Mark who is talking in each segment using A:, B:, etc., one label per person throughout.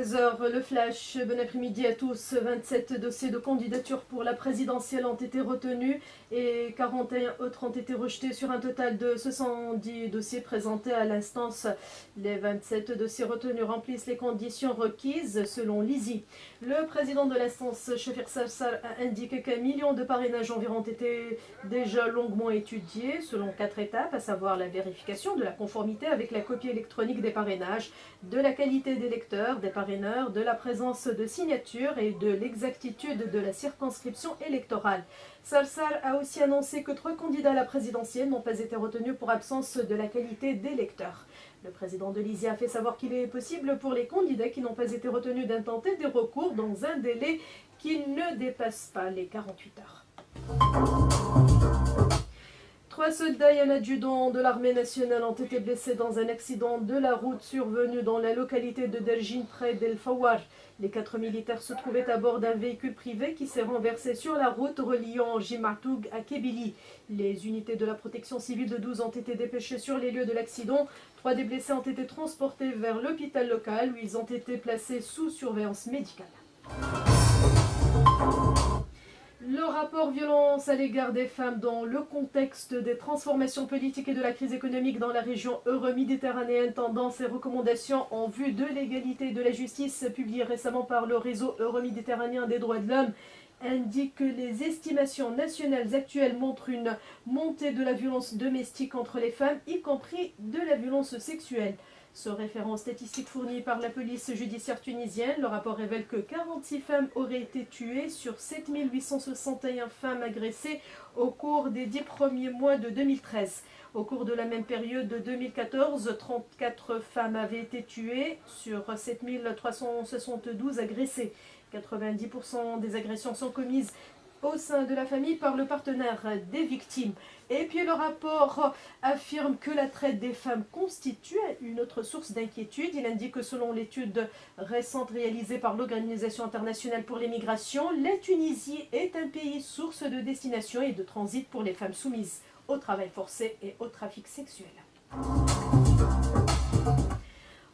A: 16h, le flash. Bon après-midi à tous. 27 dossiers de candidature pour la présidentielle ont été retenus et 41 autres ont été rejetés sur un total de 70 dossiers présentés à l'instance. Les 27 dossiers retenus remplissent les conditions requises selon l'ISI. Le président de l'instance, Chafir Sarsar, a indiqué qu'un million de parrainages environ ont été déjà longuement étudiés selon 4 étapes, à savoir la vérification de la conformité avec la copie électronique des parrainages, de la qualité des lecteurs, des parraineurs, de la présence de signatures et de l'exactitude de la circonscription électorale. Sarsar a aussi annoncé que 3 candidats à la présidentielle n'ont pas été retenus pour absence de la qualité des lecteurs. Le président de l'ISI a fait savoir qu'il est possible pour les candidats qui n'ont pas été retenus d'intenter des recours dans un délai qui ne dépasse pas les 48 heures. 3 soldats et un adjudant de l'armée nationale ont été blessés dans un accident de la route survenu dans la localité de Derjin près d'El Fawar. Les 4 militaires se trouvaient à bord d'un véhicule privé qui s'est renversé sur la route reliant Jimatoug à Kébili. Les unités de la protection civile de 12 ont été dépêchées sur les lieux de l'accident. 3 des blessés ont été transportés vers l'hôpital local où ils ont été placés sous surveillance médicale. Le rapport violence à l'égard des femmes dans le contexte des transformations politiques et de la crise économique dans la région euro-méditerranéenne, tendances et recommandations en vue de l'égalité et de la justice, publié récemment par le réseau euro-méditerranéen des droits de l'homme, indique que les estimations nationales actuelles montrent une montée de la violence domestique entre les femmes, y compris de la violence sexuelle. Ce référent statistique fourni par la police judiciaire tunisienne, le rapport révèle que 46 femmes auraient été tuées sur 7861 femmes agressées au cours des 10 premiers mois de 2013. Au cours de la même période de 2014, 34 femmes avaient été tuées sur 7372 agressées. 90% des agressions sont commises au sein de la famille par le partenaire des victimes. Et puis le rapport affirme que la traite des femmes constitue une autre source d'inquiétude. Il indique que selon l'étude récente réalisée par l'Organisation internationale pour les migrations, la Tunisie est un pays source de destination et de transit pour les femmes soumises au travail forcé et au trafic sexuel.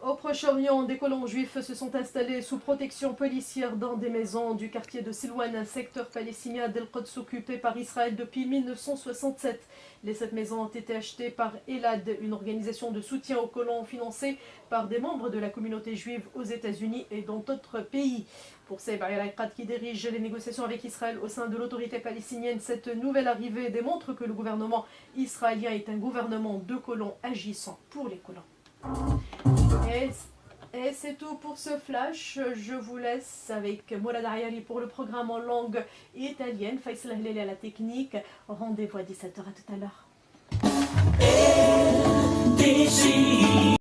A: Au Proche-Orient, des colons juifs se sont installés sous protection policière dans des maisons du quartier de Silwan, un secteur palestinien d'El-Quds occupé par Israël depuis 1967. Les 7 maisons ont été achetées par Elad, une organisation de soutien aux colons financée par des membres de la communauté juive aux États-Unis et dans d'autres pays. Pour Saïb al-Iqad qui dirige les négociations avec Israël au sein de l'autorité palestinienne, cette nouvelle arrivée démontre que le gouvernement israélien est un gouvernement de colons agissant pour les colons. Et c'est tout pour ce flash. Je vous laisse avec Mourad Ayari pour le programme en langue italienne. Faisal Ahleli à la technique. Rendez-vous à 17h. À tout à l'heure.